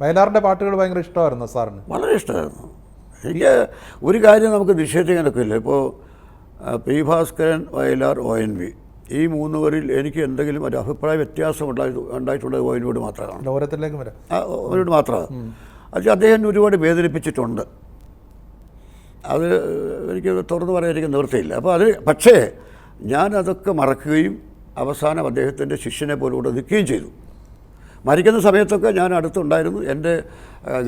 വയലാറിൻ്റെ പാട്ടുകൾ ഭയങ്കര ഇഷ്ടമായിരുന്നു സാറിന്? വളരെ ഇഷ്ടമായിരുന്നു. എനിക്ക് ഒരു കാര്യം നമുക്ക് നിഷേധിക്കാനൊക്കെ ഇല്ല. ഇപ്പോൾ പി ഭാസ്കരൻ, വയലാർ, ONV ഈ മൂന്ന് പേരിൽ എനിക്ക് എന്തെങ്കിലും ഒരു അഭിപ്രായ വ്യത്യാസം ഉണ്ടായിട്ടുള്ളത് ONVയോട് മാത്രമാണ്. ഓരോരുത്തരിലേക്കും വരാം. ONVയോട് മാത്രമാണ്. അത് അദ്ദേഹം ഒരുപാട് വേദനിപ്പിച്ചിട്ടുണ്ട്. അത് എനിക്ക് തുറന്നു പറയാൻ എനിക്ക് നിവൃത്തിയില്ല. അപ്പോൾ പക്ഷേ ഞാനതൊക്കെ മറക്കുകയും അവസാനം അദ്ദേഹത്തിൻ്റെ ശിഷ്യനെ പോലെ കൂടെ നിൽക്കുകയും ചെയ്തു. മരിക്കുന്ന സമയത്തൊക്കെ ഞാൻ അടുത്തുണ്ടായിരുന്നു. എൻ്റെ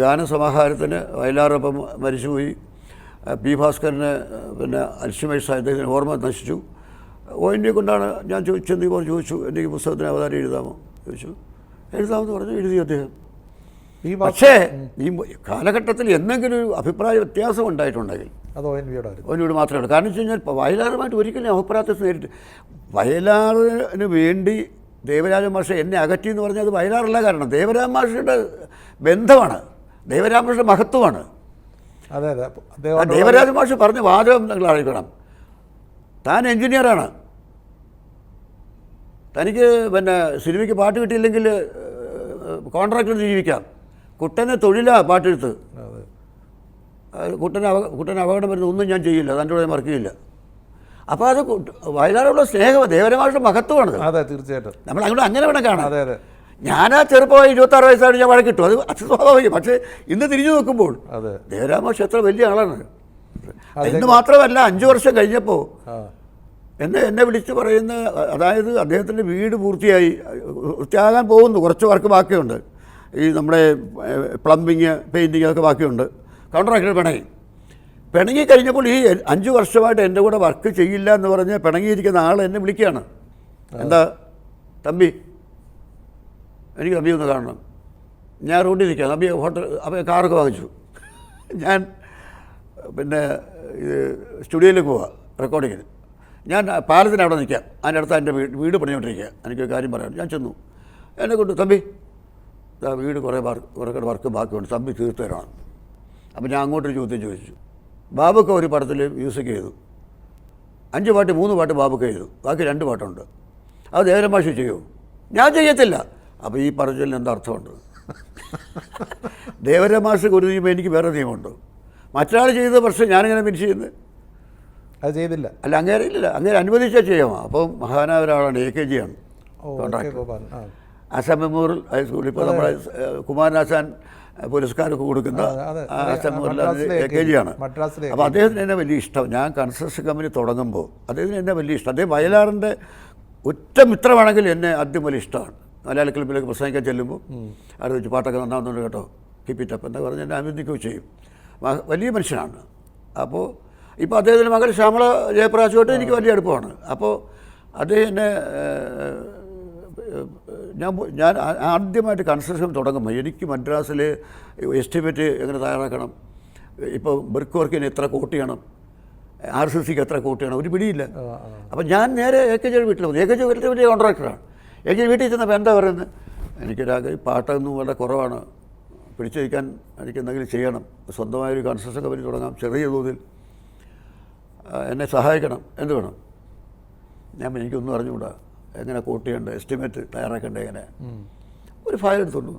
ഗാനസമാഹാരത്തിന് വയലാറൊപ്പം മരിച്ചുപോയി. പി ഭാസ്കരന് പിന്നെ അൽഷിമേഴ്സ് അദ്ദേഹത്തിന് ഓർമ്മ നശിച്ചു. ONV കൊണ്ടാണ് ഞാൻ ചോദിച്ചെന്ന് ചോദിച്ചു, എൻ്റെ ഈ പുസ്തകത്തിന് അവതാരം എഴുതാമോ ചോദിച്ചു. എഴുതാമെന്ന് പറഞ്ഞു. എഴുതി അദ്ദേഹം. പക്ഷേ ഈ കാലഘട്ടത്തിൽ എന്തെങ്കിലും ഒരു അഭിപ്രായ വ്യത്യാസം ഉണ്ടായിട്ടുണ്ടെങ്കിൽ അത് ONVയോട് മാത്രമേ ഉള്ളൂ. കാരണം വെച്ച് കഴിഞ്ഞാൽ വയലാറുമായിട്ട് ഒരിക്കലും അഭിപ്രായ വ്യത്യാസം നേരിട്ട് വയലാറിന് വേണ്ടി ദേവരാജൻ മാഷ് എന്നെ അകറ്റി എന്ന് പറഞ്ഞാൽ അത് വയലാറല്ല. കാരണം ദേവരാജൻ മാഷിൻ്റെ ബന്ധമാണ്, ദേവരാജൻ മാഷിൻ്റെ മഹത്വമാണ്. അതെ അതെ. ദേവരാജൻ മാഷ് പറഞ്ഞ വാചകം നിങ്ങൾ അറിയിക്കണം. താൻ എൻജിനീയറാണ്, തനിക്ക് പിന്നെ സിനിമയ്ക്ക് പാട്ട് കിട്ടിയില്ലെങ്കിൽ കോൺട്രാക്ടർ ജീവിക്കാം. കുട്ടനെ തൊഴിലാണ് പാട്ടെടുത്ത്. കുട്ടന് അപകടം വരുന്ന ഒന്നും ഞാൻ ചെയ്യില്ല, തൻ്റെ കൂടെ മറക്കുകയില്ല. അപ്പോൾ അത് വയലാറുള്ള സ്നേഹം ദേവരാജന്റെ മഹത്വമാണ്. അതെ, തീർച്ചയായിട്ടും. നമ്മൾ അങ്ങോട്ട് അങ്ങനെ വേണം കാണാം. അതെ അതെ. ഞാൻ ചെറുപ്പമായി 26 വയസ്സായിട്ട് ഞാൻ വഴക്കിട്ടു, അത് സ്വാഭാവികം. പക്ഷേ ഇന്ന് തിരിഞ്ഞു നോക്കുമ്പോൾ ദേവരാജ മാഷ് എത്ര വലിയ ആളാണ്. എന്ന് മാത്രമല്ല 5 വർഷം കഴിഞ്ഞപ്പോൾ എന്നെ വിളിച്ച് പറയുന്ന, അതായത് അദ്ദേഹത്തിൻ്റെ വീട് പൂർത്തിയാകാൻ പോകുന്നു, കുറച്ച് വർക്ക് ബാക്കിയുണ്ട്. ഈ നമ്മുടെ പ്ലംബിങ്, പെയിൻറ്റിങ് ഒക്കെ ബാക്കിയുണ്ട്. കോൺട്രാക്ടർ പിണങ്ങി കഴിഞ്ഞപ്പോൾ ഈ 5 വർഷമായിട്ട് എൻ്റെ കൂടെ വർക്ക് ചെയ്യില്ല എന്ന് പറഞ്ഞ് പിണങ്ങിയിരിക്കുന്ന ആൾ എന്നെ വിളിക്കുകയാണ്. എന്താ തമ്പി, എനിക്ക് തമ്പി ഒന്ന് കാണണം. ഞാൻ റോഡിൽ നിൽക്കാം. തമ്പി ഹോട്ടൽ അപ്പോൾ കാറൊക്കെ വാങ്ങിച്ചു. ഞാൻ പിന്നെ ഇത് സ്റ്റുഡിയോയിലേക്ക് പോവാം റെക്കോർഡിങ്ങിന്. ഞാൻ പാലത്തിന് അവിടെ നിൽക്കാം. അതിൻ്റെ അടുത്ത് എൻ്റെ വീട് പണിഞ്ഞുകൊണ്ടിരിക്കുക. എനിക്കൊരു കാര്യം പറയാം. ഞാൻ ചെന്നു. എന്നെ കൊണ്ട് തമ്പി വീട് കുറേ വർക്ക് ബാക്കിയുണ്ട്, തമ്പി തീർത്ത് തരാണ്. അപ്പോൾ ഞാൻ അങ്ങോട്ടൊരു ചോദ്യം ചോദിച്ചു. ബാബുക്ക ഒരു പടത്തിൽ മ്യൂസിക് ചെയ്തു, 5 പാട്ട് 3 പാട്ട് ബാബുക്ക ചെയ്തു, ബാക്കി 2 പാട്ടുണ്ട്. അത് ദേവരാജൻ മാഷ് ചെയ്യുമോ? ഞാൻ ചെയ്യത്തില്ല. അപ്പോൾ ഈ പറഞ്ഞതിൽ എന്താ അർത്ഥമുണ്ട്? ദേവരാജൻ മാഷ് ഒരു നിയമം, എനിക്ക് വേറെ നിയമമുണ്ടോ? മറ്റൊരാൾ ചെയ്ത പക്ഷേ ഞാനിങ്ങനെ ഫിനിഷ് ചെയ്യുന്നത് അത് ചെയ്തില്ല. അല്ല, അങ്ങനെ ഇല്ല, അങ്ങനെ അനുവദിച്ചാൽ ചെയ്യാമോ? അപ്പം മഹാനായ ഒരാളാണ് AKG ആണ് കോൺട്രാക്ടർ. ആസാം മെമ്മോറിയൽ ഹൈസ്കൂളിൽ ഇപ്പോൾ നമ്മുടെ കുമാരനാശാൻ പുരസ്കാരമൊക്കെ കൊടുക്കുന്ന ആസാം മെമ്മോറിയൽ AKG ആണ്. അപ്പോൾ അദ്ദേഹത്തിന് എന്നെ വലിയ ഇഷ്ടം. ഞാൻ കൺസ്ട്രക്ഷൻ കമ്പനി തുടങ്ങുമ്പോൾ അദ്ദേഹത്തിന് എന്നെ വലിയ ഇഷ്ടം. അദ്ദേഹം വയലാറിൻ്റെ ഒറ്റ മിത്രമാണെങ്കിൽ എന്നെ ആദ്യം വലിയ ഇഷ്ടമാണ്. മലയാള ക്ലബിലേക്ക് പ്രസംഗിക്കാൻ ചെല്ലുമ്പോൾ അവിടെ വെച്ച് പാട്ടൊക്കെ നന്നാവുന്നുണ്ട് കേട്ടോ, കീപ്പ് ഇറ്റ് അപ്പ് എന്ന് പറഞ്ഞ് എന്നെ അഭിനന്ദിക്കുകയും ചെയ്യും. വലിയ മനുഷ്യനാണ്. അപ്പോൾ ഇപ്പോൾ അദ്ദേഹത്തിൻ്റെ മകൾ ശ്യാമള ജയപ്രകാശുമായിട്ട് എനിക്ക് വലിയ അടുപ്പമാണ്. അപ്പോൾ അദ്ദേഹം എന്നെ ഞാൻ ആദ്യമായിട്ട് കൺസ്ട്രക്ഷൻ തുടങ്ങുമ്പോൾ എനിക്ക് മദ്രാസിൽ എസ്റ്റിമേറ്റ് എങ്ങനെ തയ്യാറാക്കണം, ഇപ്പോൾ ബ്രിക്ക് വർക്കിന് എത്ര കോട്ട് ചെയ്യണം, RCCക്ക് എത്ര കോട്ട് ചെയ്യണം, ഒരു പിടിയില്ല. അപ്പോൾ ഞാൻ നേരെ AKG വീട്ടിൽ പോകും. AKG വീട്ടിൽ വലിയ കോൺട്രാക്ടറാണ്. AKG വീട്ടിൽ ചെന്നപ്പോൾ എന്താ പറയുന്നത്, എനിക്കൊരാകെ പാട്ടൊന്നും വളരെ കുറവാണ്, പിടിച്ചു വയ്ക്കാൻ എനിക്ക് എന്തെങ്കിലും ചെയ്യണം, സ്വന്തമായൊരു കൺസ്ട്രക്ഷൻ കമ്പനി തുടങ്ങാം, ചെറിയ തോതിൽ എന്നെ സഹായിക്കണം, എന്ത് വേണം? ഞാൻ എനിക്കൊന്നും അറിഞ്ഞുകൂടാ, എങ്ങനെ കോട്ട് ചെയ്യേണ്ടത്, എസ്റ്റിമേറ്റ് തയ്യാറാക്കേണ്ടത് എങ്ങനെ. ഒരു ഫയൽ എടുത്തോണ്ട്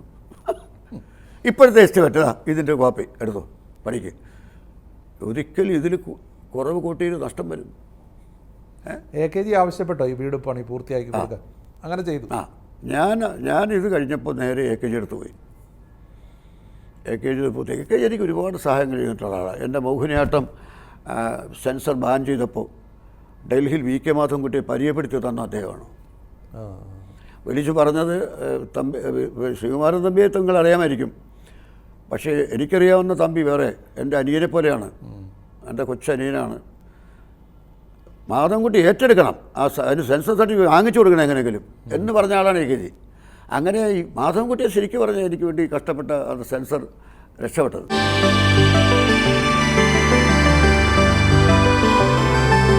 ഇപ്പോഴത്തെ എസ്റ്റിമേറ്റ് ഇതിൻ്റെ കോപ്പി എടുത്തോ, പഠിക്ക്. ഒരിക്കലും ഇതിൽ കുറവ് കോട്ട് ചെയ്ത് നഷ്ടം വരും. AKG ആവശ്യപ്പെട്ടോ ഈ വീട് പണി പൂർത്തിയാക്കി കൊടുക്കാൻ? അങ്ങനെ ചെയ്തു. ഞാൻ ഇത് കഴിഞ്ഞപ്പോൾ നേരെ AKG എടുത്ത് പോയി. AKG എനിക്ക് ഒരുപാട് സഹായങ്ങൾ ചെയ്തിട്ടുള്ള ആളാണ്. എൻ്റെ മോഹിനിയാട്ടം സെൻസർ ബാൻ ചെയ്തപ്പോൾ ഡൽഹിയിൽ VK മാധവൻകുട്ടിയെ പരിചയപ്പെടുത്തി തന്ന അദ്ദേഹമാണ്. വിളിച്ചു പറഞ്ഞത്, തമ്പി ശ്രീകുമാരൻ തമ്പിയെ നിങ്ങൾ അറിയാമായിരിക്കും, പക്ഷേ എനിക്കറിയാവുന്ന തമ്പി വേറെ, എൻ്റെ അനിയനെ പോലെയാണ്, എൻ്റെ കൊച്ചനിയനാണ്. മാധവൻകുട്ടി ഏറ്റെടുക്കണം, അതിന് സെൻസർ സർട്ടിഫിക്കറ്റ് വാങ്ങിച്ചു കൊടുക്കണം എങ്ങനെയെങ്കിലും എന്ന് പറഞ്ഞ ആളാണ് AKG. അങ്ങനെ ഈ മാധവൻകുട്ടിയെ ശരിക്കും പറഞ്ഞാൽ എനിക്ക് വേണ്ടി കഷ്ടപ്പെട്ട സെൻസർ രക്ഷപ്പെട്ടത്.